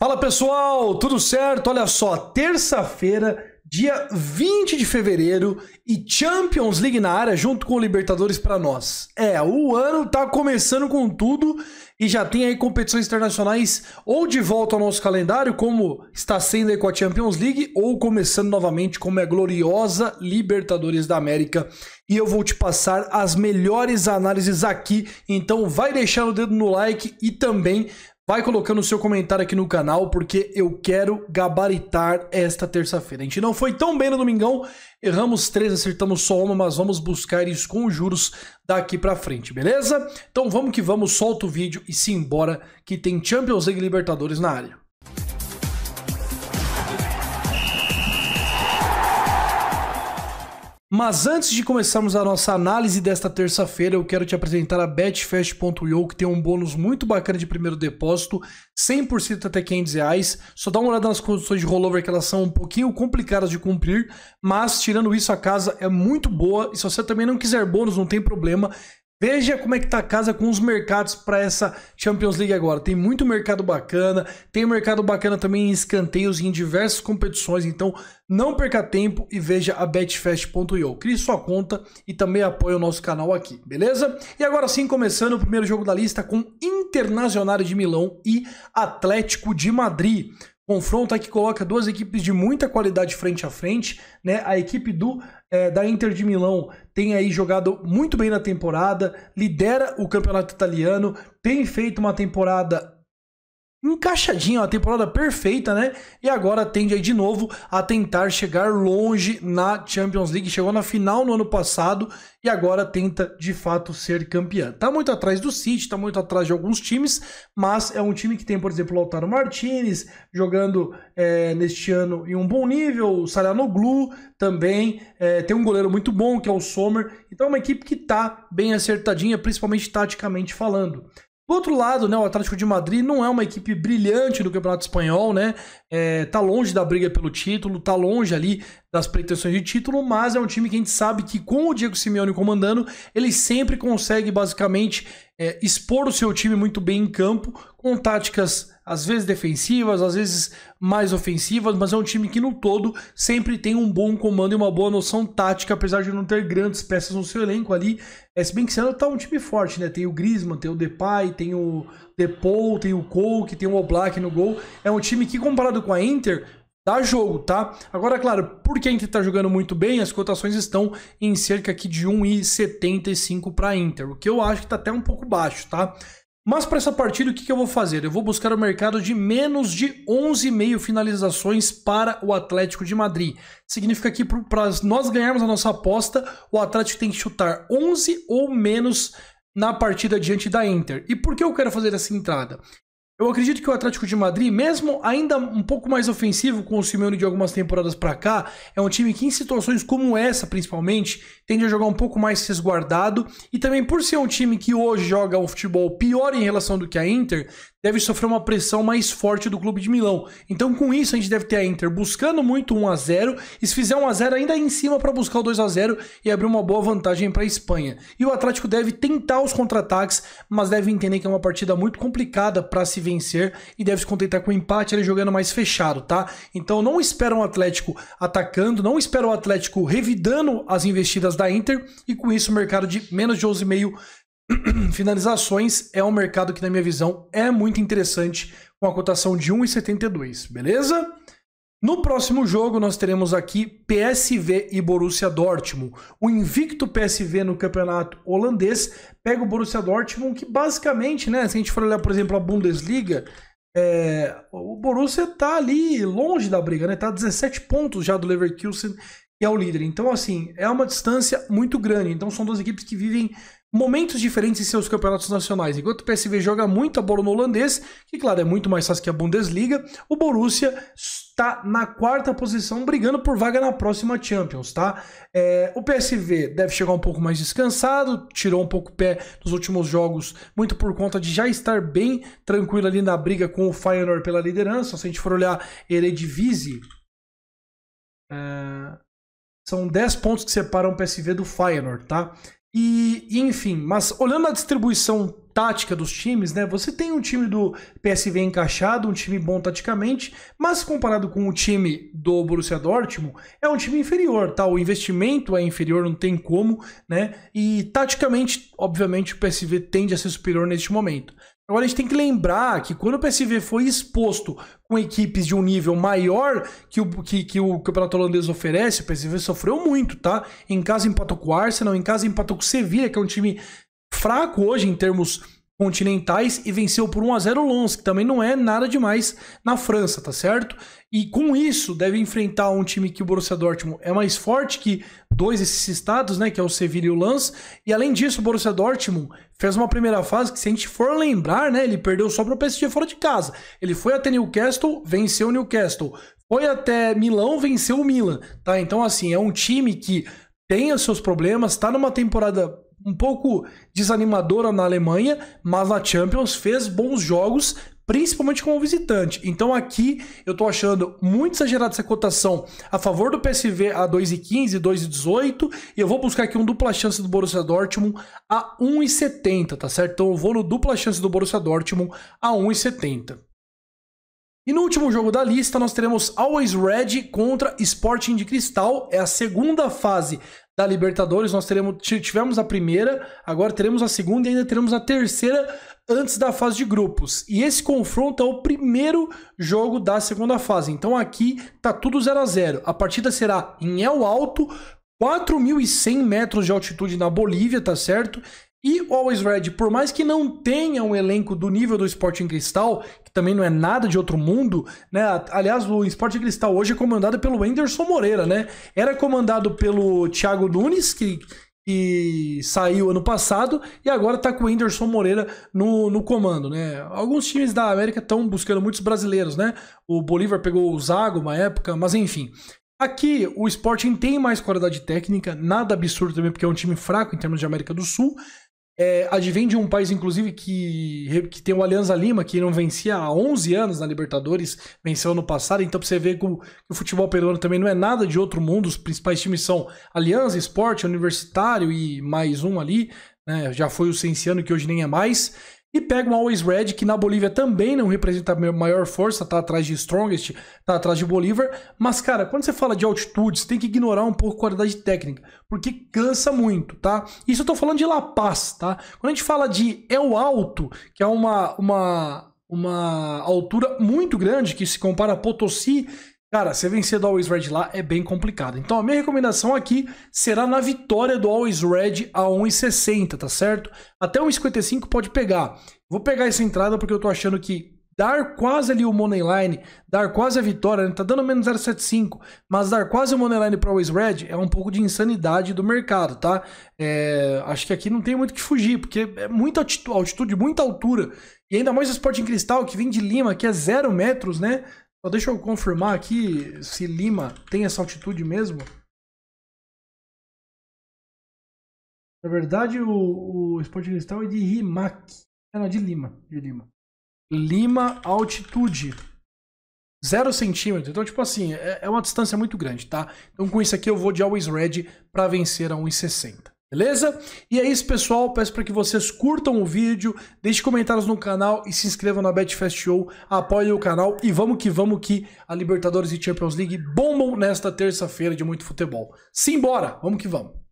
Fala pessoal, tudo certo? Olha só, terça-feira, dia 20 de fevereiro e Champions League na área junto com o Libertadores para nós. O ano tá começando com tudo e já tem aí competições internacionais ou de volta ao nosso calendário, como está sendo aí com a Champions League, ou começando novamente como é a gloriosa Libertadores da América. E eu vou te passar as melhores análises aqui, então vai deixando o dedo no like e também vai colocando o seu comentário aqui no canal, porque eu quero gabaritar esta terça-feira. A gente não foi tão bem no domingão, erramos 3, acertamos só uma, mas vamos buscar isso com juros daqui pra frente, beleza? Então vamos que vamos, solta o vídeo e simbora que tem Champions League e Libertadores na área. Mas antes de começarmos a nossa análise desta terça-feira, eu quero te apresentar a betfast.io, que tem um bônus muito bacana de primeiro depósito, 100% até R$500. Só dá uma olhada nas condições de rollover, que elas são um pouquinho complicadas de cumprir, mas tirando isso, a casa é muito boa. E se você também não quiser bônus, não tem problema. Veja como é que tá a casa com os mercados para essa Champions League agora. Tem muito mercado bacana, tem mercado bacana também em escanteios e em diversas competições, então não perca tempo e veja a betfast.io. Crie sua conta e também apoie o nosso canal aqui, beleza? E agora sim, começando o primeiro jogo da lista com Internazionale de Milão e Atlético de Madrid. Confronto aí que coloca duas equipes de muita qualidade frente a frente, né? A equipe da Inter de Milão tem aí jogado muito bem na temporada, lidera o campeonato italiano, tem feito uma temporada encaixadinha, uma temporada perfeita, né? E agora tende aí de novo a tentar chegar longe na Champions League. Chegou na final no ano passado e agora tenta de fato ser campeã. Tá muito atrás do City, tá muito atrás de alguns times, mas é um time que tem, por exemplo, o Lautaro Martinez jogando neste ano em um bom nível, o Çalhanoğlu também, tem um goleiro muito bom que é o Sommer. Então é uma equipe que tá bem acertadinha, principalmente taticamente falando. Do outro lado, né, o Atlético de Madrid não é uma equipe brilhante do Campeonato Espanhol, né? Tá longe da briga pelo título, tá longe ali das pretensões de título, mas é um time que a gente sabe que com o Diego Simeone comandando, ele sempre consegue basicamente expor o seu time muito bem em campo, com táticas às vezes defensivas, às vezes mais ofensivas, mas é um time que no todo sempre tem um bom comando e uma boa noção tática, apesar de não ter grandes peças no seu elenco ali. Se bem que esse ano tá um time forte, né? Tem o Griezmann, tem o Depay, tem o Depou, tem o Koke, tem o Oblak no gol. É um time que, comparado com a Inter, dá jogo, tá? Agora, claro, porque a Inter tá jogando muito bem, as cotações estão em cerca aqui de 1,75 para a Inter, o que eu acho que tá até um pouco baixo, tá? Mas para essa partida, o que eu vou fazer? Eu vou buscar o mercado de menos de 11,5 finalizações para o Atlético de Madrid. Significa que para nós ganharmos a nossa aposta, o Atlético tem que chutar 11 ou menos na partida diante da Inter. E por que eu quero fazer essa entrada? Eu acredito que o Atlético de Madrid, mesmo ainda um pouco mais ofensivo com o Simeone de algumas temporadas para cá, é um time que em situações como essa, principalmente, tende a jogar um pouco mais resguardado, e também por ser um time que hoje joga um futebol pior em relação do que a Inter, deve sofrer uma pressão mais forte do Clube de Milão. Então com isso a gente deve ter a Inter buscando muito 1-0, e se fizer 1-0 ainda em cima para buscar o 2-0 e abrir uma boa vantagem para a Espanha. E o Atlético deve tentar os contra-ataques, mas deve entender que é uma partida muito complicada para se vencer e deve se contentar com o empate, ele jogando mais fechado, tá? Então não espera o Atlético atacando, não espera o Atlético revidando as investidas da Inter, e com isso o mercado de menos de 11,5 finalizações é um mercado que, na minha visão, é muito interessante, com a cotação de 1,72, beleza? No próximo jogo nós teremos aqui PSV e Borussia Dortmund. O invicto PSV no campeonato holandês pega o Borussia Dortmund, que basicamente, né, se a gente for olhar, por exemplo, a Bundesliga, o Borussia tá ali longe da briga, né? Tá a 17 pontos já do Leverkusen, que é o líder. Então, assim, é uma distância muito grande. Então, são duas equipes que vivem momentos diferentes em seus campeonatos nacionais. Enquanto o PSV joga muito a bola no holandês, que, claro, é muito mais fácil que a Bundesliga, o Borussia está na 4ª posição, brigando por vaga na próxima Champions, tá? O PSV deve chegar um pouco mais descansado, tirou um pouco o pé nos últimos jogos, muito por conta de já estar bem tranquilo ali na briga com o Feyenoord pela liderança. Se a gente for olhar Eredivisie, são 10 pontos que separam o PSV do Feyenoord, tá? E enfim, mas olhando a distribuição tática dos times, né? Você tem um time do PSV encaixado, um time bom taticamente, mas comparado com o time do Borussia Dortmund, é um time inferior, tá? O investimento é inferior, não tem como, né? E taticamente, obviamente, o PSV tende a ser superior neste momento. Agora a gente tem que lembrar que quando o PSV foi exposto com equipes de um nível maior que o campeonato holandês oferece, o PSV sofreu muito, tá? Em casa empatou com o Arsenal, em casa empatou com o Sevilla, que é um time fraco hoje em termos continentais, e venceu por 1-0 o Lens, que também não é nada demais na França, tá certo? E com isso deve enfrentar um time que o Borussia Dortmund é mais forte que dois desses estados, né, que é o Sevilla e o Lens, e além disso o Borussia Dortmund fez uma primeira fase que, se a gente for lembrar, né, ele perdeu só para o PSG fora de casa. Ele foi até Newcastle, venceu o Newcastle. Foi até Milão, venceu o Milan, tá? Então assim, é um time que tem os seus problemas, tá numa temporada um pouco desanimadora na Alemanha, mas na Champions fez bons jogos, principalmente como visitante. Então aqui eu tô achando muito exagerada essa cotação a favor do PSV a 2,15, 2,18, e eu vou buscar aqui um dupla chance do Borussia Dortmund a 1,70, tá certo? Então eu vou no dupla chance do Borussia Dortmund a 1,70. E no último jogo da lista nós teremos Always Red contra Sporting de Cristal, é a segunda fase da Libertadores. Nós tivemos a primeira, agora teremos a segunda e ainda teremos a terceira antes da fase de grupos. E esse confronto é o primeiro jogo da segunda fase. Então aqui tá tudo 0-0. A partida será em El Alto, 4.100 metros de altitude na Bolívia, tá certo? E o Always Red, por mais que não tenha um elenco do nível do Sporting Cristal, que também não é nada de outro mundo, né? Aliás, o Sporting Cristal hoje é comandado pelo Anderson Moreira, né? Era comandado pelo Thiago Nunes, que saiu ano passado, e agora tá com o Anderson Moreira no comando, né? Alguns times da América estão buscando muitos brasileiros, né? O Bolívar pegou o Zago uma época, mas enfim. Aqui o Sporting tem mais qualidade técnica, nada absurdo também, porque é um time fraco em termos de América do Sul. Advém de um país, inclusive, que tem o Alianza Lima, que não vencia há 11 anos na Libertadores, venceu ano passado. Então, pra você ver que o futebol peruano também não é nada de outro mundo. Os principais times são Alianza, Sport, Universitário e mais um ali, né? Já foi o Cienciano, que hoje nem é mais. E pega um Always Red, que na Bolívia também não representa a maior força, tá atrás de Strongest, tá atrás de Bolívar. Mas, cara, quando você fala de altitude, você tem que ignorar um pouco a qualidade técnica, porque cansa muito, tá? Isso eu tô falando de La Paz, tá? Quando a gente fala de El Alto, que é uma altura muito grande, que se compara a Potosí, cara, você vencer do Always Red lá é bem complicado. Então a minha recomendação aqui será na vitória do Always Red a 1,60, tá certo? Até 1,55 pode pegar. Vou pegar essa entrada porque eu tô achando que dar quase ali o Moneyline, dar quase a vitória, né? Tá dando menos 0,75, mas dar quase o Moneyline para o Always Red é um pouco de insanidade do mercado, tá? Acho que aqui não tem muito o que fugir, porque é muita altitude, muita altura. E ainda mais o Sporting Cristal, que vem de Lima, que é 0 metros, né? Só deixa eu confirmar aqui se Lima tem essa altitude mesmo. Na verdade, o Sporting Cristal é de Rimac. Não, de Lima. Lima, altitude 0 centímetros. Então, tipo assim, é uma distância muito grande, tá? Então, com isso aqui, eu vou de Always Red para vencer a 1,60. Beleza? E é isso, pessoal. Peço para que vocês curtam o vídeo, deixem comentários no canal e se inscrevam na Betfast Show, apoiem o canal e vamos que a Libertadores e Champions League bombam nesta terça-feira de muito futebol. Simbora! Vamos que vamos!